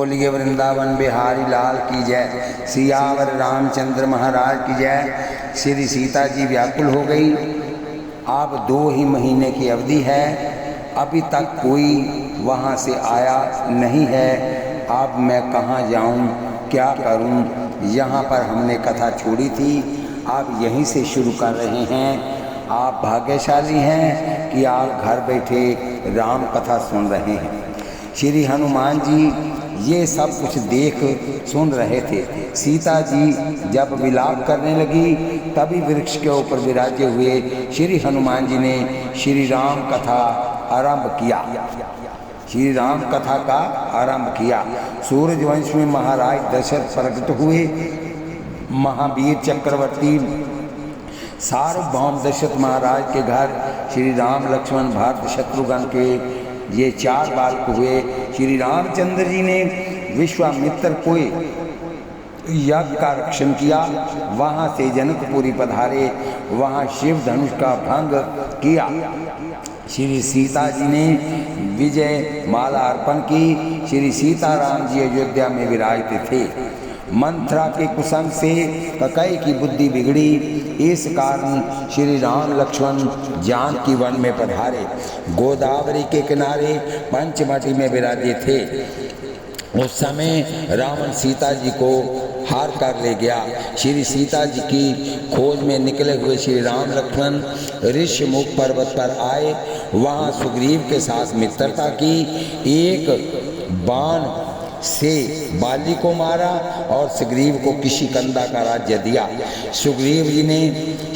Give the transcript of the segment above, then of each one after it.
बोलिए वृंदावन बिहारी लाल की जय। सियावर रामचंद्र महाराज की जय। श्री सीता जी व्याकुल हो गई। अब 2 ही महीने की अवधि है, अभी तक कोई वहाँ से आया नहीं है। अब मैं कहाँ जाऊँ, क्या करूँ? यहाँ पर हमने कथा छोड़ी थी, आप यहीं से शुरू कर रहे हैं। आप भाग्यशाली हैं कि आप घर बैठे राम कथा सुन रहे हैं। श्री हनुमान जी ये सब कुछ देख सुन रहे थे। सीता जी जब विलाप करने लगी तभी वृक्ष के ऊपर विराजे हुए श्री हनुमान जी ने श्री राम कथा आरंभ किया। श्री राम कथा का आरंभ किया। सूरजवंश में महाराज दशरथ प्रकट हुए। महावीर चक्रवर्ती सार्वभौम दशरथ महाराज के घर श्री राम लक्ष्मण भरत शत्रुघ्न के ये 4 बालक हुए। श्री रामचंद्र जी ने विश्वामित्र को यज्ञ का रक्षण किया। वहाँ से जनकपुरी पधारे, वहाँ शिव धनुष का भंग किया। श्री सीता जी ने विजय माला अर्पण की। श्री सीताराम जी अयोध्या में विराजते थे। मंथरा के कुसंग से ककई की बुद्धि बिगड़ी, इस कारण श्री राम लक्ष्मण जानकी वन में पधारे। गोदावरी के किनारे पंचवटी में विराजे थे। उस समय रावण सीता जी को हार कर ले गया। श्री सीता जी की खोज में निकले हुए श्री राम लक्ष्मण ऋषिमुख पर्वत पर आए। वहाँ सुग्रीव के साथ मित्रता की। एक बाण से बाली को मारा और सुग्रीव को किशिकंदा का राज्य दिया। सुग्रीव जी ने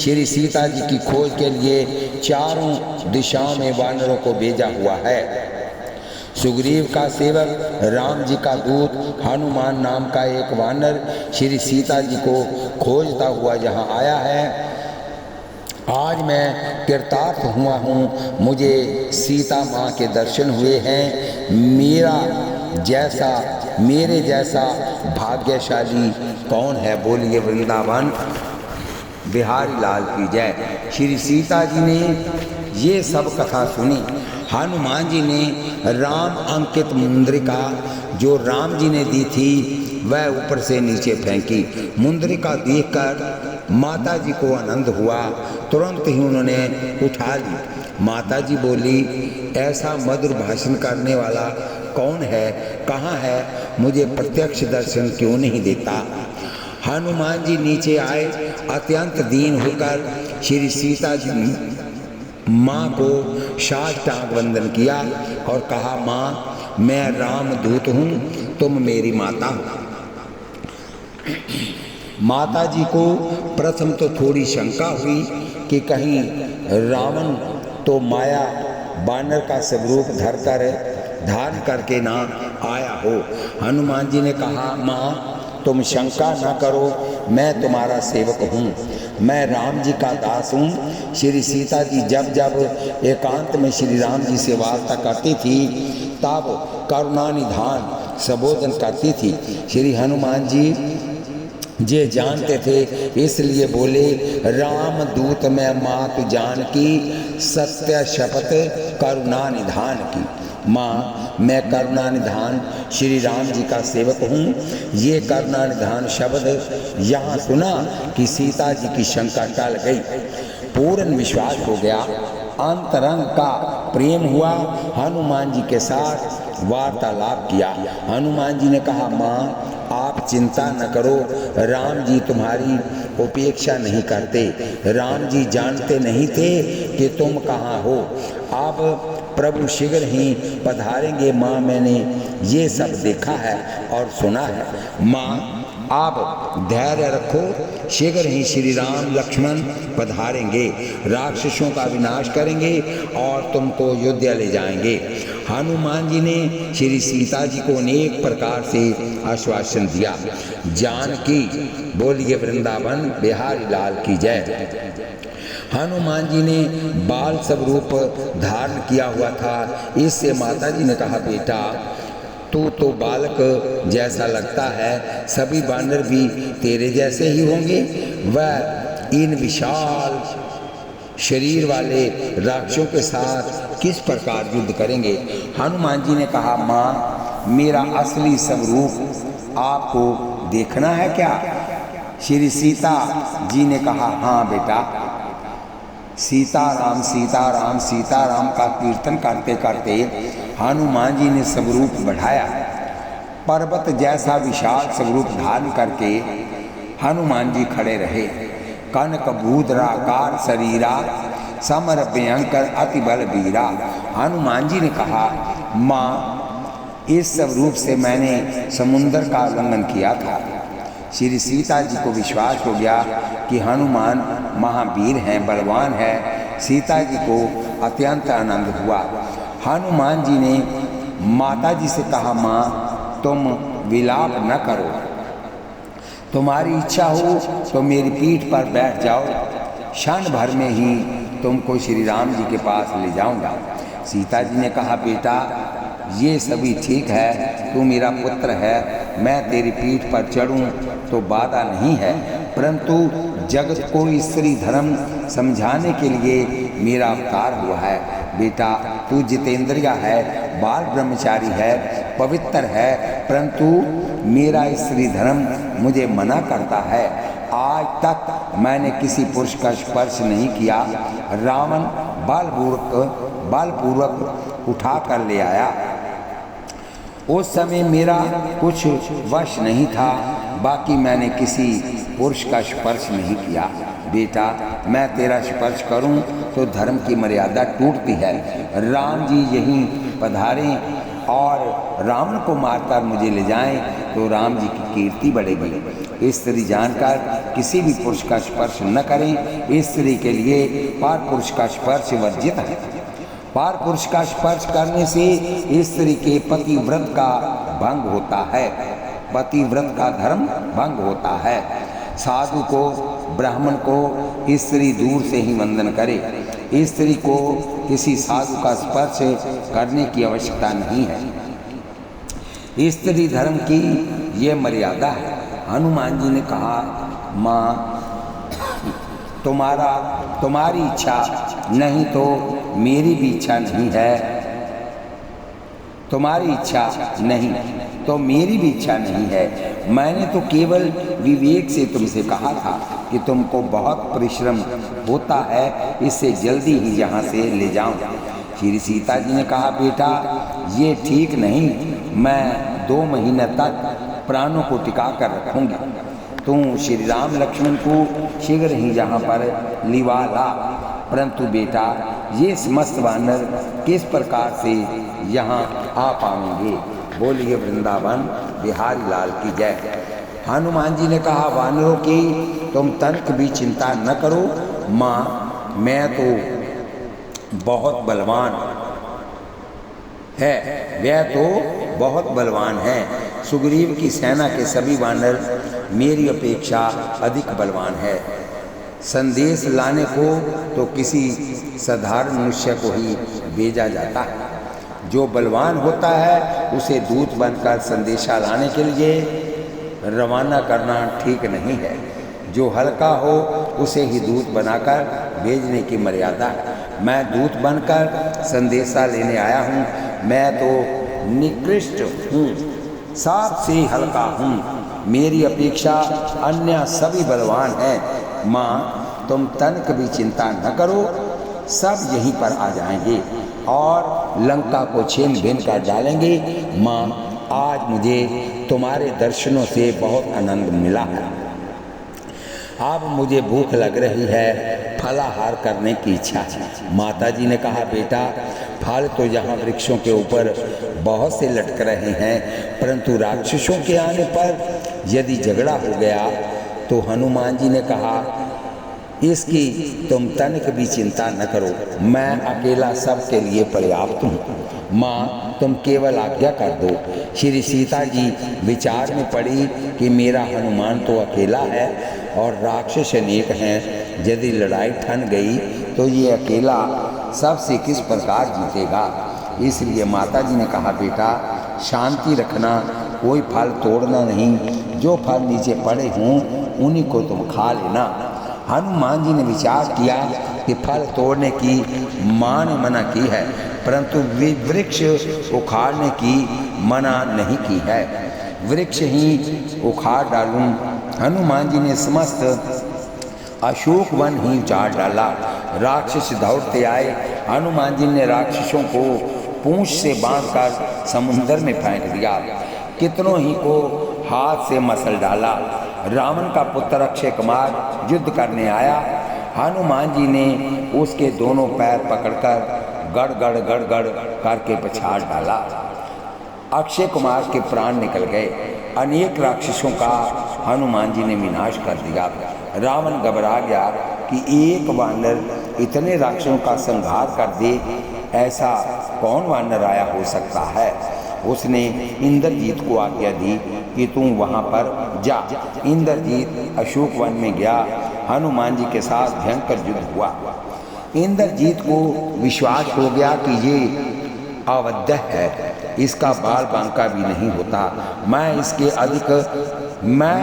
श्री सीता जी की खोज के लिए चारों दिशाओं में वानरों को भेजा हुआ है। सुग्रीव का सेवक राम जी का दूत हनुमान नाम का एक वानर श्री सीता जी को खोजता हुआ यहाँ आया है। आज मैं कृतार्थ हुआ हूँ, मुझे सीता माँ के दर्शन हुए हैं। मेरे जैसा भाग्यशाली कौन है? बोलिए वृंदावन बिहारी लाल की जय। श्री सीता जी ने ये सब कथा सुनी। हनुमान जी ने राम अंकित मुंद्रिका जो राम जी ने दी थी वह ऊपर से नीचे फेंकी। मुंद्रिका देखकर माता जी को आनंद हुआ, तुरंत ही उन्होंने उठा ली। माता जी बोली, ऐसा मधुर भाषण करने वाला कौन है? कहाँ है? मुझे प्रत्यक्ष दर्शन क्यों नहीं देता? हनुमान जी नीचे आए। अत्यंत दीन होकर श्री सीता जी माँ को साष्टांग वंदन किया और कहा, माँ मैं राम दूत हूँ, तुम मेरी माता हो। माता जी को प्रथम तो थोड़ी शंका हुई कि कहीं रावण तो माया बानर का स्वरूप धारण करके ना आया हो। हनुमान जी ने कहा, माँ तुम शंका न करो, मैं तुम्हारा सेवक हूँ, मैं राम जी का दास हूँ। श्री सीता जी जब जब एकांत में श्री राम जी से वार्ता करती थी तब करुणानिधान संबोधन करती थी। श्री हनुमान जी ये जानते थे, इसलिए बोले, राम दूत मैं मात जानकी, सत्य शपथ करुणा निधान की। माँ मैं करुणा निधान श्री राम जी का सेवक हूँ। ये करुणा निधान शब्द यहाँ सुना कि सीता जी की शंका टल गई, पूर्ण विश्वास हो गया, अंतरंग का प्रेम हुआ। हनुमान जी के साथ वार्तालाप किया। हनुमान जी ने कहा, माँ आप चिंता न करो, राम जी तुम्हारी उपेक्षा नहीं करते। राम जी जानते नहीं थे कि तुम कहाँ हो। अब प्रभु शीघ्र ही पधारेंगे। माँ मैंने ये सब देखा है और सुना है। माँ आप धैर्य रखो, शीघ्र ही श्री राम लक्ष्मण पधारेंगे, राक्षसों का विनाश करेंगे और तुमको अयोध्या ले जाएंगे। हनुमान जी ने श्री सीता जी को अनेक प्रकार से आश्वासन दिया। जानकी बोलिए वृंदावन बिहारी लाल की जय। हनुमान जी ने बाल स्वरूप धारण किया हुआ था। इससे माता जी ने कहा, बेटा तू तो बालक जैसा लगता है, सभी बानर भी तेरे जैसे ही होंगे। वह इन विशाल शरीर वाले राक्षसों के साथ किस प्रकार युद्ध करेंगे? हनुमान जी ने कहा, माँ मेरा असली स्वरूप आपको देखना है क्या? श्री सीता जी ने कहा, हाँ बेटा। सीताराम सीताराम सीताराम का कीर्तन करते करते हनुमान जी ने स्वरूप बढ़ाया। पर्वत जैसा विशाल स्वरूप धारण करके हनुमान जी खड़े रहे। कनक भूधराकार शरीरा समर भयंकर अति बल वीरा। हनुमान जी ने कहा, माँ, इस स्वरूप से मैंने समुद्र का उल्लंघन किया था। श्री सीता जी को विश्वास हो गया कि हनुमान महावीर हैं, बलवान है। सीता जी को अत्यंत आनंद हुआ। हनुमान जी ने माता जी से कहा, माँ, तुम विलाप न करो, तुम्हारी इच्छा हो तो मेरी पीठ पर बैठ जाओ, क्षण भर में ही तुमको श्री राम जी के पास ले जाऊंगा। सीता जी ने कहा, बेटा, ये सभी ठीक है, तू मेरा पुत्र है, मैं तेरी पीठ पर चढ़ूं तो बाधा नहीं है, परंतु जगत को स्त्री धर्म समझाने के लिए मेरा अवतार हुआ है। बेटा, तू जितेंद्रिया है, बाल ब्रह्मचारी है, पवित्र है, परंतु मेरा स्त्री धर्म मुझे मना करता है। आज तक मैंने किसी पुरुष का स्पर्श नहीं किया। रावण बलपूर्वक उठा कर ले आया। उस समय मेरा कुछ वश नहीं था, बाकी मैंने किसी पुरुष का स्पर्श नहीं किया। बेटा, मैं तेरा स्पर्श करूं तो धर्म की मर्यादा टूटती है। राम जी यहीं पधारें और रावण को मारकर मुझे ले जाएं तो राम जी की कीर्ति बढ़ेगी। स्त्री जानकर किसी भी पुरुष का स्पर्श न करें। स्त्री के लिए पर पुरुष का स्पर्श वर्जित है। पर पुरुष का स्पर्श करने से स्त्री के पतिव्रत का भंग होता है, पतिव्रत का धर्म भंग होता है। साधु को, ब्राह्मण को स्त्री दूर से ही वंदन करे। स्त्री को किसी साधु का स्पर्श करने की आवश्यकता नहीं है। स्त्री धर्म की ये मर्यादा है। हनुमान जी ने कहा, माँ, तुम्हारी इच्छा नहीं तो मेरी भी इच्छा नहीं है। तुम्हारी इच्छा नहीं तो मेरी भी इच्छा नहीं है। मैंने तो केवल विवेक से तुमसे कहा था कि तुमको बहुत परिश्रम होता है, इससे जल्दी ही यहाँ से ले जाऊँ। श्री सीता जी ने कहा, बेटा, ये ठीक नहीं, मैं 2 महीने तक प्राणों को टिका कर रखूँगी। तू श्री राम लक्ष्मण को शीघ्र ही यहाँ पर लिवा ला। परंतु बेटा, ये समस्त वानर किस प्रकार से यहाँ आ पाएंगे? बोलिए वृंदावन बिहारी लाल की जय। हनुमान जी ने कहा, वानरों की तुम तनिक भी चिंता न करो। माँ, मैं तो बहुत बलवान है, वह तो बहुत बलवान है। सुग्रीव की सेना के सभी वानर मेरी अपेक्षा अधिक बलवान है। संदेश लाने को तो किसी साधारण मनुष्य को ही भेजा जाता है। जो बलवान होता है उसे दूत बनकर संदेशा लाने के लिए रवाना करना ठीक नहीं है। जो हल्का हो उसे ही दूत बनाकर भेजने की मर्यादा है। मैं दूत बनकर संदेशा लेने आया हूँ। मैं तो निकृष्ट हूँ, सबसे हल्का हूँ। मेरी अपेक्षा अन्य सभी बलवान हैं। माँ, तुम तनिक भी चिंता न करो, सब यहीं पर आ जाएंगे और लंका को छीन भिन कर डालेंगे। माँ, आज मुझे तुम्हारे दर्शनों से बहुत आनंद मिला है। अब मुझे भूख लग रही है, फलाहार करने की इच्छा है। माता जी ने कहा, बेटा, फल तो यहाँ वृक्षों के ऊपर बहुत से लटक रहे हैं, परंतु राक्षसों के आने पर यदि झगड़ा हो गया तो हनुमान जी ने कहा, इसकी तुम तनिक भी चिंता न करो, मैं अकेला सबके लिए पर्याप्त हूँ। माँ, तुम केवल आज्ञा कर दो। श्री सीता जी विचार में पड़ी कि मेरा हनुमान तो अकेला है और राक्षस अनेक हैं। यदि लड़ाई ठन गई तो ये अकेला सबसे किस प्रकार जीतेगा। इसलिए माता जी ने कहा, बेटा, शांति रखना, कोई फल तोड़ना नहीं। जो फल नीचे पड़े हों उन्हीं को तुम खा लेना। हनुमान जी ने विचार किया कि फल तोड़ने की माँ ने मना की है, परंतु वृक्ष उखाड़ने की मना नहीं की है। वृक्ष ही उखाड़ डालूं। हनुमान जी ने समस्त अशोक वन ही उजाड़ डाला। राक्षस दौड़ते आए। हनुमान जी ने राक्षसों को पूंछ से बांधकर समुद्र में फेंक दिया। कितनों ही को हाथ से मसल डाला। रावण का पुत्र अक्षय कुमार युद्ध करने आया। हनुमान जी ने उसके दोनों पैर पकड़कर गड़ गड़ गड़ गड़ करके पछाड़ डाला। अक्षय कुमार के प्राण निकल गए। अनेक राक्षसों का हनुमान जी ने विनाश कर दिया। रावण घबरा गया कि एक वानर इतने राक्षसों का संहार कर दे, ऐसा कौन वानर आया हो सकता है। उसने इंद्रजीत को आज्ञा दी कि तुम वहाँ पर जा। इंद्रजीत अशोक वन में गया। हनुमान जी के साथ भयंकर युद्ध हुआ। इंद्रजीत को विश्वास हो गया कि ये अवध्य है, इसका बाल बांका भी नहीं होता। मैं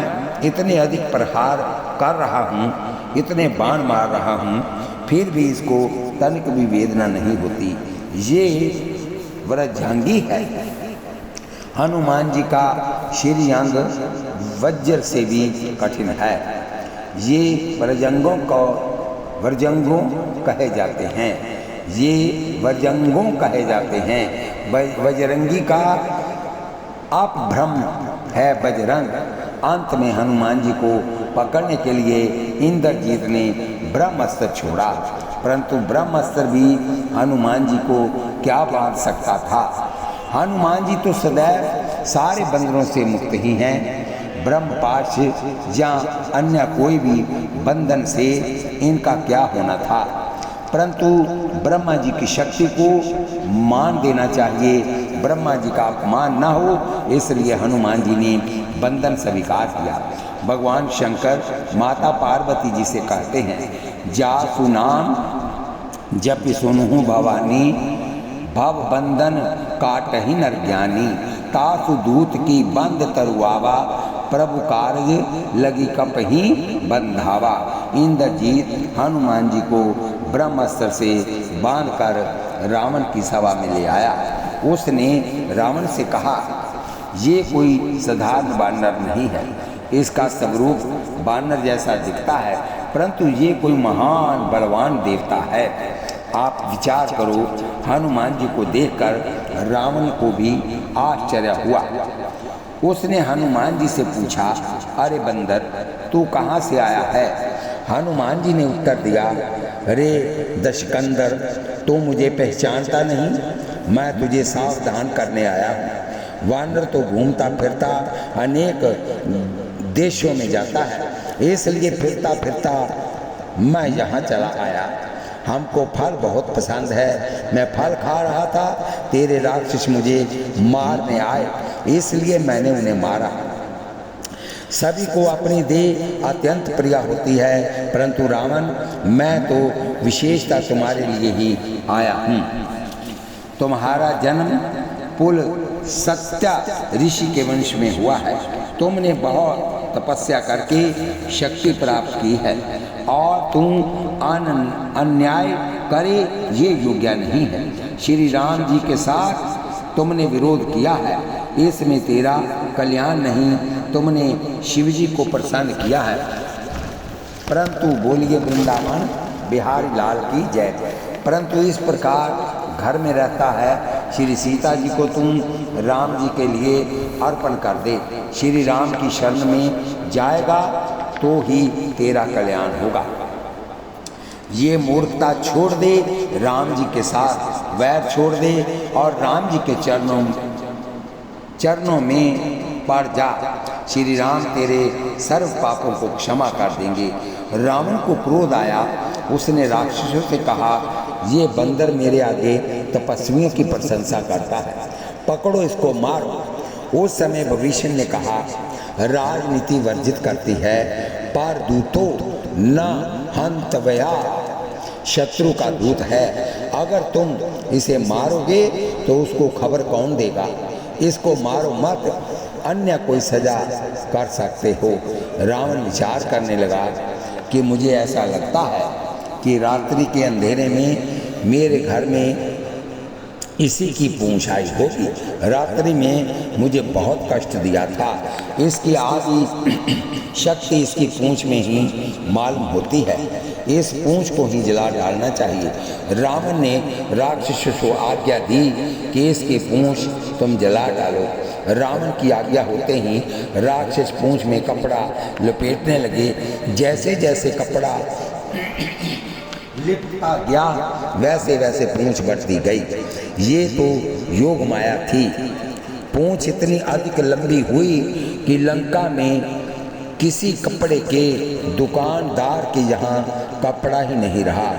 इतने अधिक प्रहार कर रहा हूँ, इतने बाण मार रहा हूँ, फिर भी इसको तनिक भी वेदना नहीं होती। ये वज्रंगी है। हनुमान जी का श्रीअंग वज्र से भी कठिन है। ये वज्रंगों कहे जाते हैं। ये वज्रंगों कहे जाते हैं। वज्रंगी का अपभ्रम है बजरंग। अंत में हनुमान जी को पकड़ने के लिए इंद्रजीत ने ब्रह्मास्त्र छोड़ा, परंतु ब्रह्मास्त्र भी हनुमान जी को क्या बांध सकता था। हनुमान जी तो सदैव सारे बंधनों से मुक्त ही हैं। ब्रह्मपाश या अन्य कोई भी बंधन से इनका क्या होना था, परंतु ब्रह्मा जी की शक्ति को मान देना चाहिए। ब्रह्मा जी का अपमान न हो, इसलिए हनुमान जी ने बंधन स्वीकार किया। भगवान शंकर माता पार्वती जी से कहते हैं, जासु नाम जप सुनहु भवानी, भव बंधन काटहि नर ज्ञानी, तासु दूत की बंद तरुआवा, प्रभु कार्य लगी कप ही बंधावा। इंद्रजीत हनुमान जी को ब्रह्मास्त्र से बांधकर रावण की सभा में ले आया। उसने रावण से कहा, ये कोई साधारण वानर नहीं है, इसका स्वरूप वानर जैसा दिखता है, परंतु ये कोई महान बलवान देवता है। आप विचार करो। हनुमान जी को देखकर रावण को भी आश्चर्य हुआ। उसने हनुमान जी से पूछा, अरे बंदर, तू कहाँ से आया है। हनुमान जी ने उत्तर दिया, अरे दशकंदर, तू मुझे पहचानता नहीं, मैं तुझे सावधान करने आया हूँ। वानर तो घूमता फिरता अनेक देशों में जाता है, इसलिए फिरता फिरता मैं यहाँ चला आया। हमको फल बहुत पसंद है, मैं फल खा रहा था, तेरे राक्षस मुझे मारने आए, इसलिए मैंने उन्हें मारा। सभी को अपनी देह अत्यंत प्रिय होती है, परंतु रावण, मैं तो विशेषता तुम्हारे लिए ही आया हूँ। तुम्हारा जन्म पुल सत्या ऋषि के वंश में हुआ है। तुमने बहुत तपस्या करके शक्ति प्राप्त की है और तुम अन्याय करे ये योग्य नहीं है। श्री राम जी के साथ तुमने विरोध किया है, इसमें तेरा कल्याण नहीं। तुमने शिव जी को प्रसन्न किया है, परंतु बोलिए वृंदावन बिहारी लाल की जय। परंतु इस प्रकार घर में रहता है, श्री सीता जी को तुम राम जी के लिए अर्पण कर दे। श्री राम की शरण में जाएगा तो ही तेरा कल्याण होगा। ये मूर्खता छोड़ दे, राम जी के साथ वैर छोड़ दे और राम जी के चरणों में पड़ जा। श्री राम तेरे सर्व पापों को क्षमा कर देंगे। रावण को क्रोध आया, उसने राक्षसों से कहा, ये बंदर मेरे आगे तपस्वियों की प्रशंसा करता है, पकड़ो इसको मारो। उस समय भविष्य ने कहा, राजनीति वर्जित करती है, पर दूतो न हंतव्या, शत्रु का दूत है। अगर तुम इसे मारोगे तो उसको खबर कौन देगा। इसको मारो मत, अन्य कोई सजा कर सकते हो। रावण विचार करने लगा कि मुझे ऐसा लगता है कि रात्रि के अंधेरे में मेरे घर में इसी की पूंछ आई होगी। रात्रि में मुझे बहुत कष्ट दिया था। इसकी आदि शक्ति इसकी पूंछ में ही मालूम होती है। इस पूंछ को ही जला डालना चाहिए। रावण ने राक्षसों को आज्ञा दी कि इसकी पूंछ तुम जला डालो। रावण की आज्ञा होते ही राक्षस पूंछ में कपड़ा लपेटने लगे। जैसे जैसे कपड़ा लिपटा गया वैसे वैसे पूंछ बढ़ती गई। ये तो योग माया थी। पूंछ इतनी अधिक लंबी हुई कि लंका में किसी कपड़े के दुकानदार के यहाँ कपड़ा ही नहीं रहा।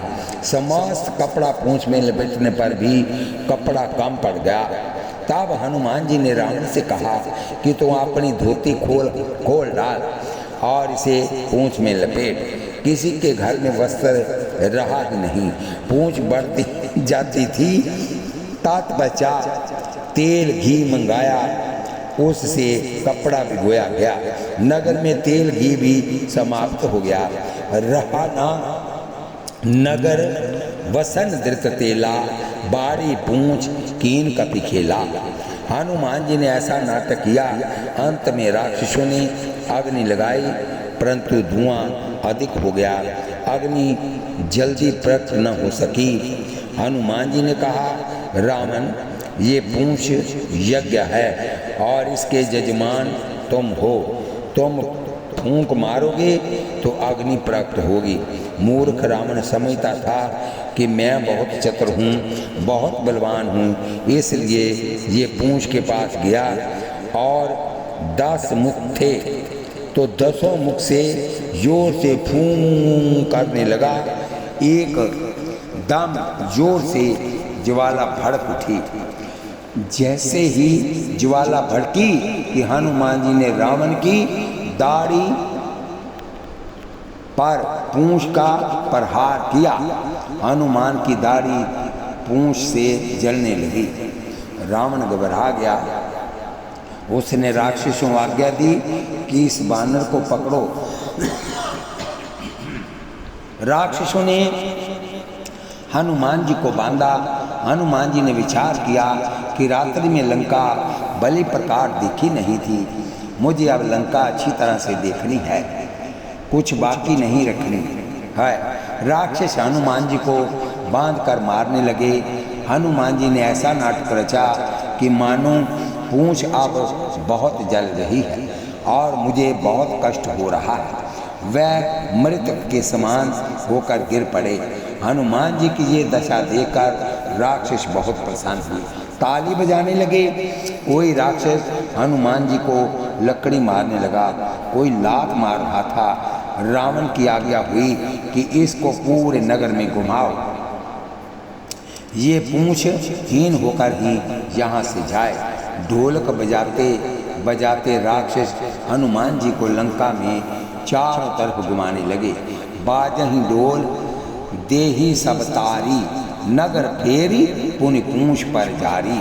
समस्त कपड़ा पूंछ में लपेटने पर भी कपड़ा कम पड़ गया। तब हनुमान जी ने रावण से कहा कि तू अपनी धोती खोल डाल और इसे पूंछ में लपेट। किसी के घर में वस्त्र रहा ही नहीं। पूंछ बढ़ती जाती थी। तत्पश्चात तेल घी मंगाया, उससे कपड़ा भिगोया गया। नगर में तेल घी भी समाप्त हो गया। रहा ना नगर वसन धृत तेला, बाड़ी पूंछ कीन कपि खेला। हनुमान जी ने ऐसा नाटक किया। अंत में राक्षसों ने अग्नि लगाई, परंतु धुआं अधिक हो गया। अग्नि जल्दी प्रकट न हो सकी। हनुमान जी ने कहा, रावण, ये पूंछ यज्ञ है और इसके जजमान तुम हो। तुम फूंक मारोगे तो अग्नि प्रकट होगी। मूर्ख रावण समझता था कि मैं बहुत चतुर हूँ, बहुत बलवान हूँ, इसलिए ये पूंछ के पास गया और 10 मुख थे तो 10 मुख से जोर से फूं करने लगा। एक दम जोर से ज्वाला भड़क उठी। जैसे ही ज्वाला भड़की कि हनुमान जी ने रावण की दाढ़ी पर पूंछ का प्रहार किया। हनुमान की दाढ़ी पूंछ से जलने लगी। रावण घबरा गया। उसने राक्षसों को आज्ञा दी कि इस बानर को पकड़ो। राक्षसों ने हनुमान जी को बांधा। हनुमान जी ने विचार किया कि रात्रि में लंका भली प्रकार दिखी नहीं थी। मुझे अब लंका अच्छी तरह से देखनी है, कुछ बाकी नहीं रखनी है। राक्षस हनुमान जी को बांधकर मारने लगे। हनुमान जी ने ऐसा नाटक रचा कि मानो पूंछ अब बहुत जल रही है और मुझे बहुत कष्ट हो रहा है। वह मृतक के समान होकर गिर पड़े। हनुमान जी की ये दशा देखकर राक्षस बहुत प्रसन्न हुए, ताली बजाने लगे। कोई राक्षस हनुमान जी को लकड़ी मारने लगा, कोई लात मार रहा था। रावण की आज्ञा हुई कि इसको पूरे नगर में घुमाओ, ये पूंछ हीन होकर ही यहाँ से जाए। ढोलक बजाते बजाते राक्षस हनुमान जी को लंका में चारों तरफ घुमाने लगे। बाजहि डोल देही सब तारी, नगर फेरी पुनि पूंछ पर जारी।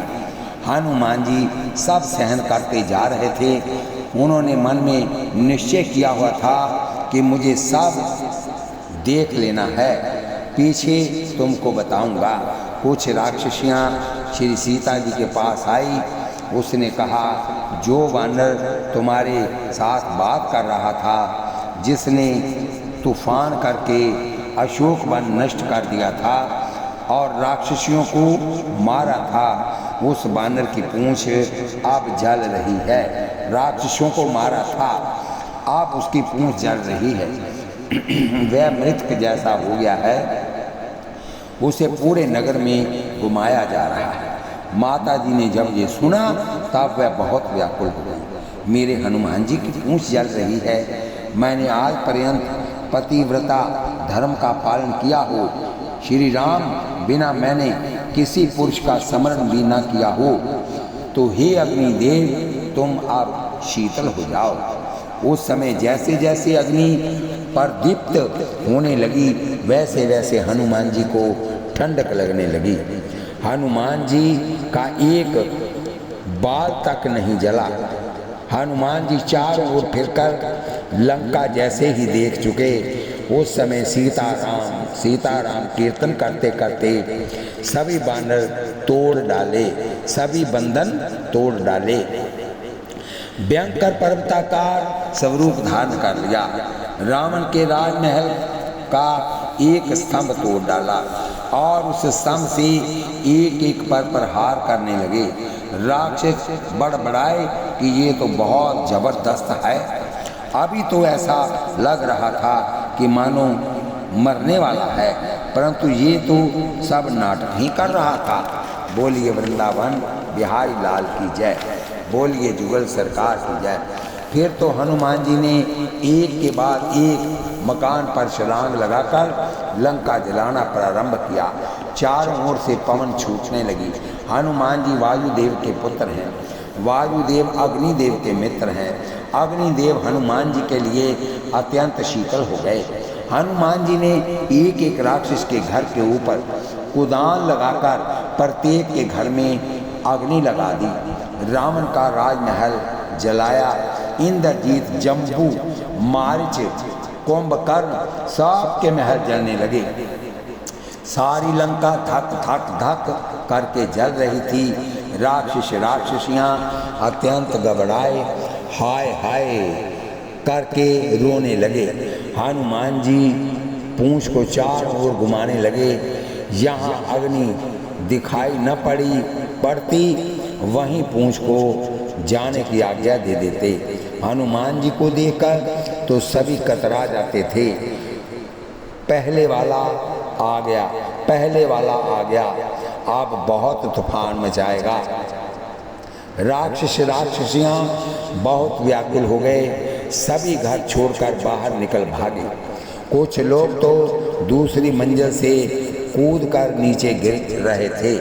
हनुमान जी सब सहन करते जा रहे थे। उन्होंने मन में निश्चय किया हुआ था कि मुझे सब देख लेना है, पीछे तुमको बताऊंगा। कुछ राक्षसियाँ श्री सीता जी के पास आई। उसने कहा, जो वानर तुम्हारे साथ बात कर रहा था, जिसने तूफान करके अशोक वन नष्ट कर दिया था और राक्षसियों को मारा था, उस वानर की पूंछ अब जल रही है। राक्षसों को मारा था, अब उसकी पूंछ जल रही है। वह मृतक जैसा हो गया है। उसे पूरे नगर में घुमाया जा रहा है। माता जी ने जब ये सुना तब वह बहुत व्याकुल हो गई। मेरे हनुमान जी की पूंछ जल रही है। मैंने आज पर्यंत पतिव्रता धर्म का पालन किया हो। श्री राम बिना मैंने किसी पुरुष का स्मरण भी न किया हो, तो हे अग्निदेव तुम अब शीतल हो जाओ। उस समय जैसे जैसे अग्नि पर दीप्त होने लगी वैसे वैसे हनुमान जी को ठंडक लगने लगी। हनुमान जी का एक बाल तक नहीं जला। हनुमान जी चारों ओर फिरकर लंका जैसे ही देख चुके। उस समय सीताराम सीताराम कीर्तन करते करते सभी बानर तोड़ डाले, सभी बंधन तोड़ डाले। भयंकर पर्वताकार स्वरूप धारण कर लिया। रावण के राजमहल का एक स्तंभ तोड़ डाला और उस स्तंभ से एक एक पर प्रहार करने लगे। राक्षस बड़बड़ाए कि ये तो बहुत जबरदस्त है। अभी तो ऐसा लग रहा था कि मानो मरने वाला है, परंतु ये तो सब नाटक ही कर रहा था। बोलिए वृंदावन बिहारी लाल की जय, बोलिए जुगल सरकार की जय। फिर तो हनुमान जी ने एक के बाद एक मकान पर छलांग लगाकर लंका जलाना प्रारंभ किया। चारों ओर से पवन छूटने लगी। हनुमान जी वायुदेव के पुत्र हैं, वायुदेव अग्निदेव के मित्र हैं। अग्निदेव हनुमान जी के लिए अत्यंत शीतल हो गए। हनुमान जी ने एक एक राक्षस के घर के ऊपर कुदान लगाकर प्रत्येक के घर में अग्नि लगा दी। रावण का राजमहल जलाया। इंद्रजीत, जम्बू, मारीच, कुंभकर्ण सबके महल जलने लगे। सारी लंका धक धक धक करके जल रही थी। राक्षस राक्षसियाँ अत्यंत घबराए, हाय हाय करके रोने लगे। हनुमान जी पूंछ को चारों ओर घुमाने लगे। यहाँ अग्नि दिखाई न पड़ती, वहीं पूंछ को जाने की आज्ञा दे देते। हनुमान जी को देखकर तो सभी कतरा जाते थे। पहले वाला आ गया, पहले वाला आ गया, अब बहुत तूफान मचाएगा। राक्षस राक्षसियाँ बहुत व्याकुल हो गए। सभी घर छोड़कर बाहर निकल भागे। कुछ लोग तो दूसरी मंजिल से कूदकर नीचे गिर रहे थे।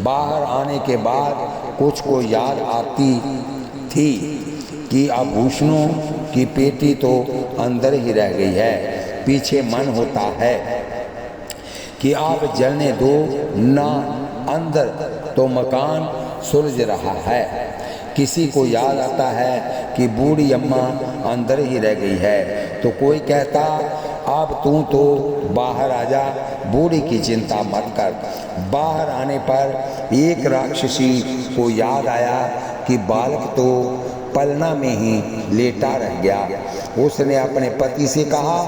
बाहर आने के बाद कुछ को याद आती थी कि आभूषणों की पेटी तो अंदर ही रह गई है। पीछे मन होता है कि आप जलने दो ना, अंदर तो मकान सुलझ रहा है। किसी को याद आता है कि बूढ़ी अम्मा अंदर ही रह गई है, तो कोई कहता अब तू तो बाहर आ जा, बूढ़ी की चिंता मत कर। बाहर आने पर एक राक्षसी को याद आया कि बालक तो पलना में ही लेटा रह गया। उसने अपने पति से कहा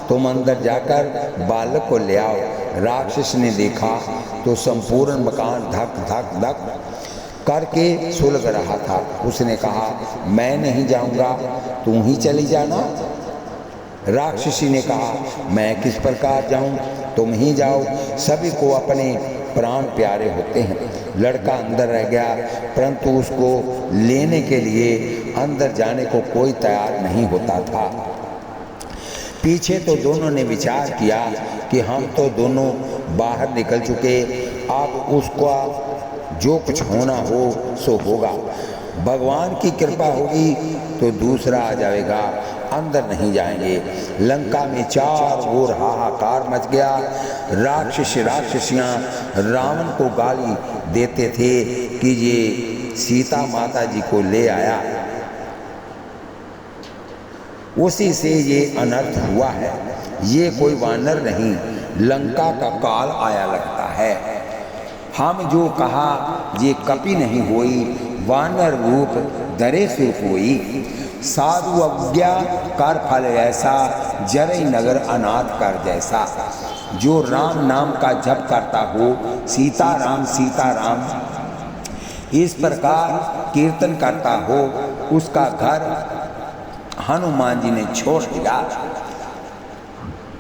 तुम अंदर जाकर बालक को ले आओ। राक्षस ने देखा तो संपूर्ण मकान धक धक धक करके सुलग रहा था। उसने कहा मैं नहीं जाऊंगा, तू ही चली जाना। राक्षसी ने कहा मैं किस प्रकार जाऊं, तुम ही जाओ। सभी को अपने प्राण प्यारे होते हैं। लड़का अंदर रह गया, परंतु उसको लेने के लिए अंदर जाने को कोई तैयार नहीं होता था। पीछे तो दोनों ने विचार किया कि हम तो दोनों बाहर निकल चुके, अब उसका जो कुछ होना हो सो होगा। भगवान की कृपा होगी तो दूसरा आ जाएगा, अंदर नहीं जाएंगे। लंका में चारों ओर हाहाकार मच गया। राक्षस राक्षसियाँ रावण को गाली देते थे कि ये सीता माता जी को ले आया, उसी से ये अनर्थ हुआ है। ये कोई वानर नहीं, लंका का काल आया लगता है। हम जो कहा ये कपि नहीं होई, वानर रूप दरे सुख होई। साधु अज्ञा कर फल ऐसा, जरई नगर अनाथ कर जैसा। जो राम नाम का जप करता हो, सीता राम इस प्रकार कीर्तन करता हो, उसका घर हनुमान जी ने छोड़ दिया।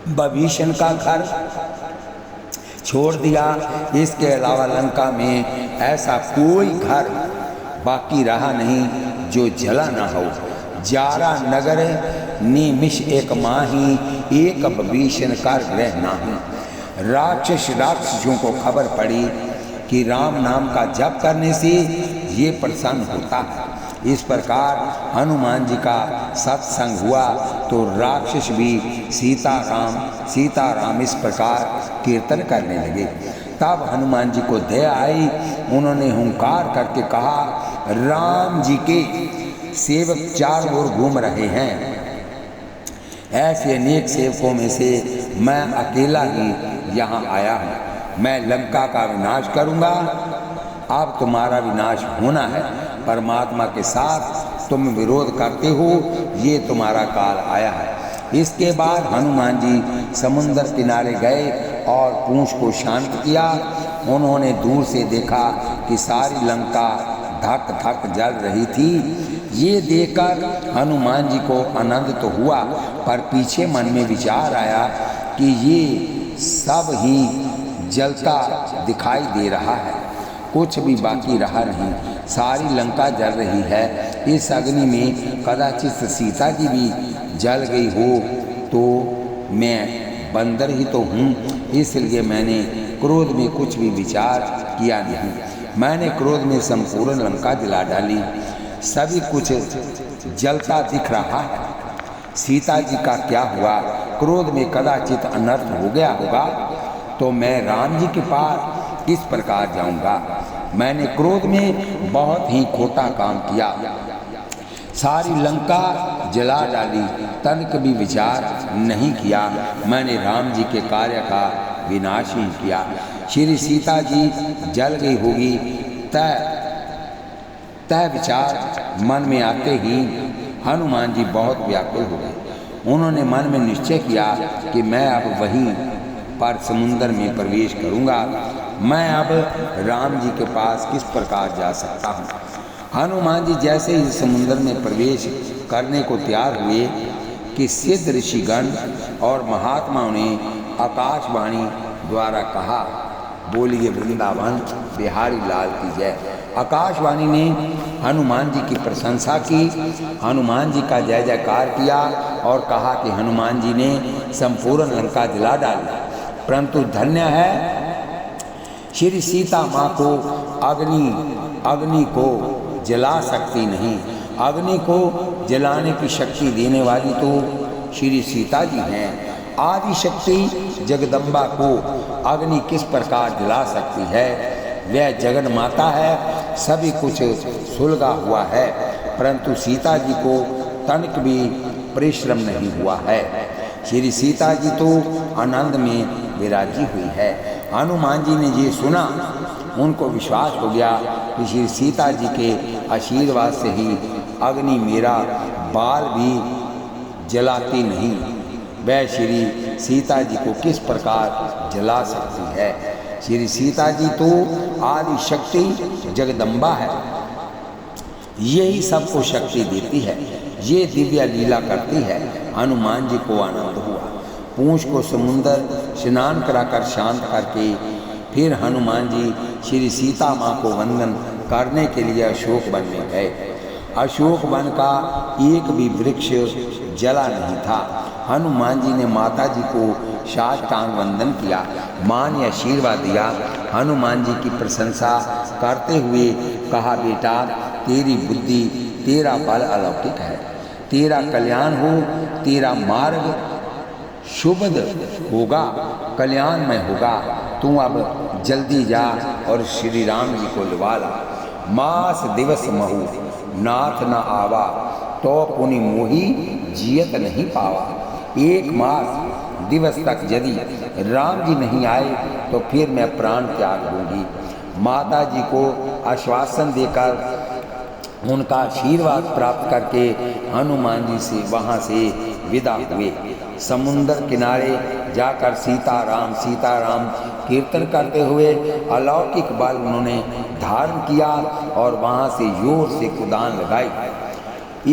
विभीषण का घर छोड़ दिया। इसके अलावा लंका में ऐसा कोई घर बाकी रहा नहीं जो जला ना हो। जारा नगर निमिष एक माही, एक विभीषण का गृह नाही। राक्षसों को खबर पड़ी कि राम नाम का जप करने से ये प्रसन्न होता है। इस प्रकार हनुमान जी का सत्संग हुआ तो राक्षस भी सीता राम इस प्रकार कीर्तन करने लगे। तब हनुमान जी को दया आई। उन्होंने हुंकार करके कहा राम जी के सेवक चारों ओर घूम रहे हैं, ऐसे अनेक सेवकों में से मैं अकेला ही यहाँ आया हूँ। मैं लंका का विनाश करूँगा अब तुम्हारा विनाश होना है। परमात्मा के साथ तुम विरोध करते हो, ये तुम्हारा काल आया है। इसके बाद हनुमान जी समुद्र किनारे गए और पूंछ को शांत किया। उन्होंने दूर से देखा कि सारी लंका धक धक जल रही थी। ये देखकर हनुमान जी को आनंद तो हुआ, पर पीछे मन में विचार आया कि ये सब ही जलता दिखाई दे रहा है, कुछ भी बाकी रहा नहीं, सारी लंका जल रही है। इस अग्नि में कदाचित सीता जी भी जल गई हो, तो मैं बंदर ही तो हूँ, इसलिए मैंने क्रोध में कुछ भी विचार किया नहीं। मैंने क्रोध में संपूर्ण लंका जला डाली, सभी कुछ जलता दिख रहा है। सीता जी का क्या हुआ? क्रोध में कदाचित अनर्थ हो गया होगा, तो मैं राम जी के पास किस प्रकार जाऊंगा? मैंने क्रोध में बहुत ही खोटा काम किया, सारी लंका जला डाली, तनिक भी विचार नहीं किया। मैंने राम जी के कार्य का विनाश ही किया। श्री सीता जी जल गई होगी, तय विचार मन में आते ही हनुमान जी बहुत व्याकुल हो गए। उन्होंने मन में निश्चय किया कि मैं अब वहीं पर समुद्र में प्रवेश करूंगा। मैं अब राम जी के पास किस प्रकार जा सकता हूँ? हनुमान जी जैसे ही समुद्र में प्रवेश करने को तैयार हुए कि सिद्ध ऋषिगण और महात्माओं ने आकाशवाणी द्वारा कहा, बोलिए वृंदावन बिहारी लाल की जय। आकाशवाणी ने हनुमान जी की प्रशंसा की, हनुमान जी का जय जयकार किया और कहा कि हनुमान जी ने संपूर्ण लंका जला डाली, परंतु धन्य है श्री सीता माँ को अग्नि को जला सकती नहीं। अग्नि को जलाने की शक्ति देने वाली तो श्री सीता जी हैं। आदि शक्ति जगदम्बा को अग्नि किस प्रकार जला सकती है? वह जगन माता है, सभी कुछ सुलगा हुआ है, परंतु सीता जी को तनिक भी परिश्रम नहीं हुआ है। श्री सीता जी तो आनंद में विराजी हुई है। हनुमान जी ने ये सुना, उनको विश्वास हो गया कि श्री सीता जी के आशीर्वाद से ही अग्नि मेरा बाल भी जलाती नहीं, वह श्री सीता जी को किस प्रकार जला सकती है? श्री सीता जी तो आदि शक्ति जगदम्बा है, यही सबको शक्ति देती है, ये दिव्य लीला करती है। हनुमान जी को आनंद हुआ। पूंछ को समुद्र स्नान कराकर शांत करके फिर हनुमान जी श्री सीता माँ को वंदन करने के लिए अशोक वन में गए। अशोक वन का एक भी वृक्ष जला नहीं था। हनुमान जी ने माता जी को साष्टांग वंदन किया, माँ ने आशीर्वाद दिया। हनुमान जी की प्रशंसा करते हुए कहा, बेटा तेरी बुद्धि तेरा बल अलौकिक है, तेरा कल्याण हो, तेरा मार्ग शुभद होगा, कल्याणमय होगा। तू अब जल्दी जा और श्री राम जी को लुवा ला। मास दिवस महु नाथ न आवा, तो पुनि मोही जियत नहीं पावा। एक मास दिवस तक यदि राम जी नहीं आए तो फिर मैं प्राण त्याग दूंगी। माता जी को आश्वासन देकर उनका आशीर्वाद प्राप्त करके हनुमान जी से वहाँ से विदा हुए। समुद्र किनारे जाकर सीताराम कीर्तन करते हुए अलौकिक बल उन्होंने धारण किया और वहाँ से जोर से कुदान लगाई।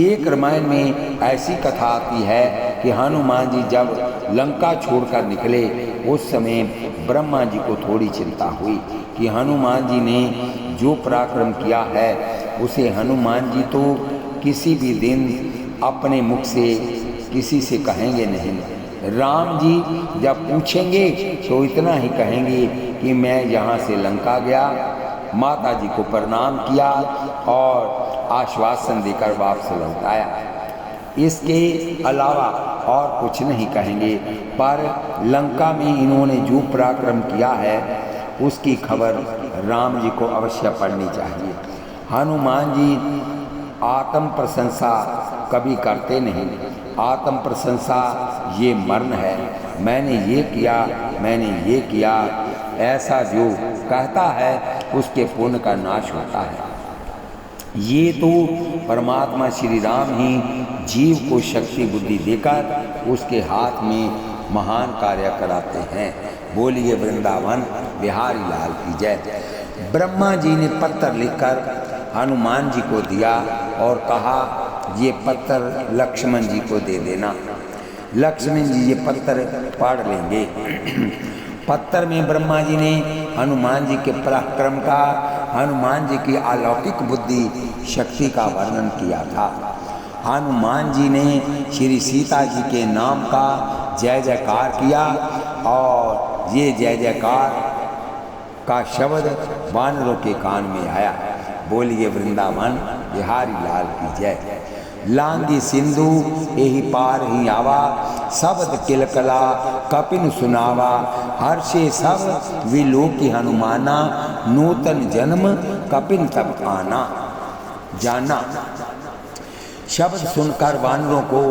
एक रामायण में ऐसी कथा आती है कि हनुमान जी जब लंका छोड़कर निकले उस समय ब्रह्मा जी को थोड़ी चिंता हुई कि हनुमान जी ने जो पराक्रम किया है उसे हनुमान जी तो किसी भी दिन अपने मुख से किसी से कहेंगे नहीं। राम जी जब पूछेंगे तो इतना ही कहेंगे कि मैं यहाँ से लंका गया, माता जी को प्रणाम किया और आश्वासन देकर वापस लौट आया। इसके अलावा और कुछ नहीं कहेंगे। पर लंका में इन्होंने जो पराक्रम किया है उसकी खबर राम जी को अवश्य पढ़नी चाहिए। हनुमान जी आत्म प्रशंसा कभी करते नहीं। आत्म प्रशंसा ये मरण है। मैंने ये किया, मैंने ये किया, ऐसा जो कहता है उसके पुण्य का नाश होता है। ये तो परमात्मा श्री राम ही जीव को शक्ति बुद्धि देकर उसके हाथ में महान कार्य कराते हैं। बोलिए वृंदावन बिहारी लाल की जय। ब्रह्मा जी ने पत्थर लिखकर हनुमान जी को दिया और कहा ये पत्थर लक्ष्मण जी को दे देना। लक्ष्मण जी ये पत्थर पढ़ लेंगे। पत्थर में ब्रह्मा जी ने हनुमान जी के पराक्रम का, हनुमान जी की अलौकिक बुद्धि शक्ति का वर्णन किया था। हनुमान जी ने श्री सीता जी के नाम का जय जयकार किया और ये जय जयकार का शब्द वानरों के कान में आया। बोलिए वृंदावन बिहारी लाल की जय। लांगी सिंधु यही पार ही आवा, शब्द किलकला कपिन सुनावा, हर्षे सब विलोकी हनुमाना, नूतन जन्म कपिन तब आना जाना। शब्द सुनकर वानरों को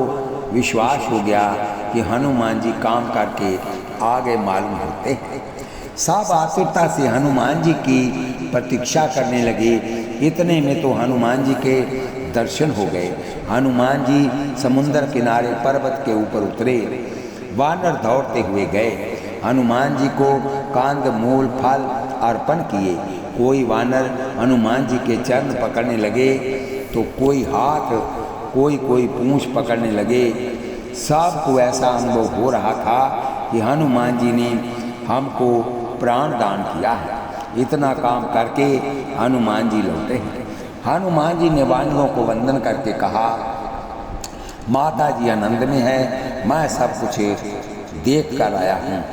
विश्वास हो गया कि हनुमान जी काम करके आगे मालूम होते हैं। सब आतुरता से हनुमान जी की प्रतीक्षा करने लगे। इतने में तो हनुमान जी के दर्शन हो गए। हनुमान जी समुद्र किनारे पर्वत के ऊपर उतरे। वानर दौड़ते हुए गए, हनुमान जी को कांद मूल फल अर्पण किए। कोई वानर हनुमान जी के चरण पकड़ने लगे तो कोई हाथ, कोई पूंछ पकड़ने लगे। सबको ऐसा अनुभव हो रहा था कि हनुमान जी ने हमको प्राण दान किया है। इतना काम करके हनुमान जी लौटे हैं। हनुमान जी ने वानरों को वंदन करके कहा, माता जी आनंद में है, मैं सब कुछ देख कर आया हूँ।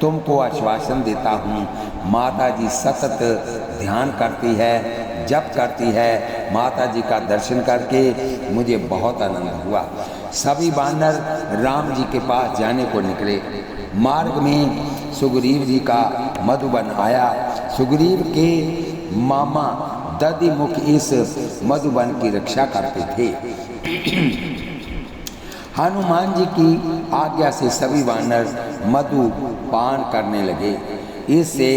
तुमको आश्वासन देता हूँ, माता जी सतत ध्यान करती है, जप करती है। माता जी का दर्शन करके मुझे बहुत आनंद हुआ। सभी वानर राम जी के पास जाने को निकले। मार्ग में सुग्रीव जी का मधुबन आया। सुग्रीव के मामा दधिमुख इस मधुबन की रक्षा करते थे। हनुमान जी की आज्ञा से सभी वानर मधु पान करने लगे। इससे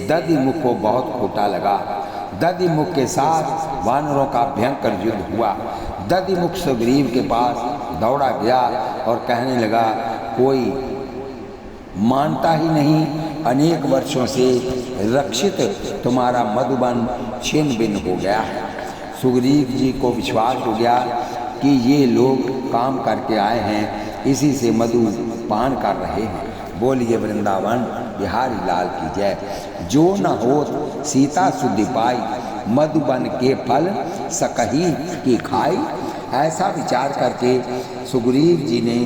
दधिमुख को बहुत खोटा लगा। दधिमुख के साथ वानरों का भयंकर युद्ध हुआ। दधिमुख सुग्रीव के पास दौड़ा गया और कहने लगा, कोई मानता ही नहीं, अनेक वर्षों से रक्षित तुम्हारा मधुबन छिन्न भिन्न हो गया है। सुग्रीव जी को विश्वास हो गया कि ये लोग काम करके आए हैं, इसी से मधु पान कर रहे हैं। बोलिए वृंदावन बिहारी लाल की जय। जो न होत सीता सुधि पाई, मधुबन के फल सकही की खाई। ऐसा विचार करके सुग्रीव जी ने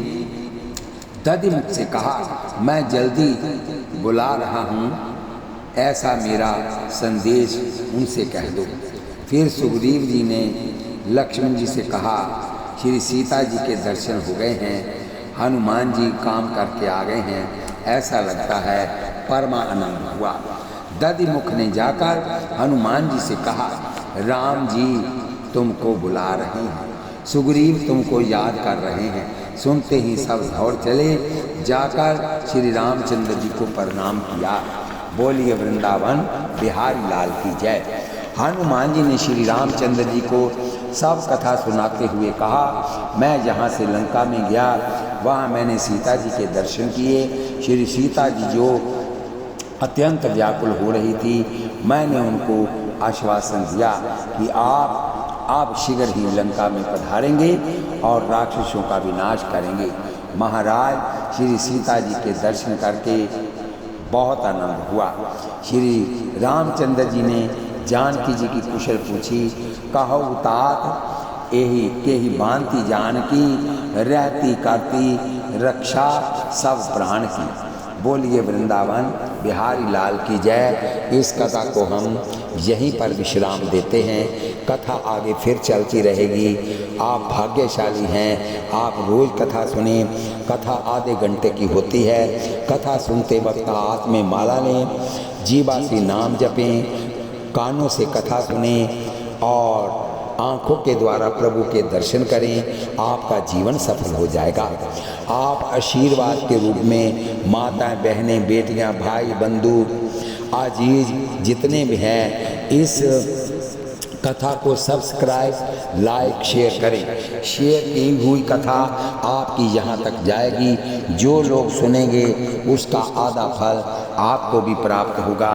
दधिमुख से कहा, मैं जल्दी बुला रहा हूँ, ऐसा मेरा संदेश उनसे कह दो। फिर सुग्रीव जी ने लक्ष्मण जी से कहा, श्री सीता जी के दर्शन हो गए हैं, हनुमान जी काम करके आ गए हैं, ऐसा लगता है परमा आनंद हुआ। दधिमुख ने जाकर हनुमान जी से कहा, राम जी तुमको बुला रहे हैं, सुग्रीव तुमको याद कर रहे हैं। सुनते ही सब दौड़ चले, जाकर श्री रामचंद्र जी को प्रणाम किया। बोलिए वृंदावन बिहारी लाल की जय। हनुमान जी ने श्री रामचंद्र जी को सब कथा सुनाते हुए कहा, मैं जहाँ से लंका में गया वहाँ मैंने सीता जी के दर्शन किए। श्री सीता जी जो अत्यंत व्याकुल हो रही थी, मैंने उनको आश्वासन दिया कि आप शीघ्र ही लंका में पधारेंगे और राक्षसों का विनाश करेंगे। महाराज श्री सीता जी के दर्शन करके बहुत आनंद हुआ। श्री रामचंद्र जी ने जानकी जी की कुशल पूछी, कहो तात यही के ही बांधती जानकी, रहती करती रक्षा सब प्राण की। बोलिए वृंदावन बिहारी लाल की जय। इस कथा को हम यहीं पर विश्राम देते हैं। कथा आगे फिर चलती रहेगी। आप भाग्यशाली हैं, आप रोज़ कथा सुने। कथा आधे घंटे की होती है। कथा सुनते वक्त हाथ में माला लें, जीवा से नाम जपें, कानों से कथा सुने और आँखों के द्वारा प्रभु के दर्शन करें। आपका जीवन सफल हो जाएगा। आप आशीर्वाद के रूप में माताएं, बहनें, बेटियां, भाई, बंधु आजीज जितने भी हैं इस कथा को सब्सक्राइब लाइक शेयर करें। शेयर की हुई कथा आपकी यहाँ तक जाएगी, जो लोग सुनेंगे उसका आधा फल आपको भी प्राप्त होगा।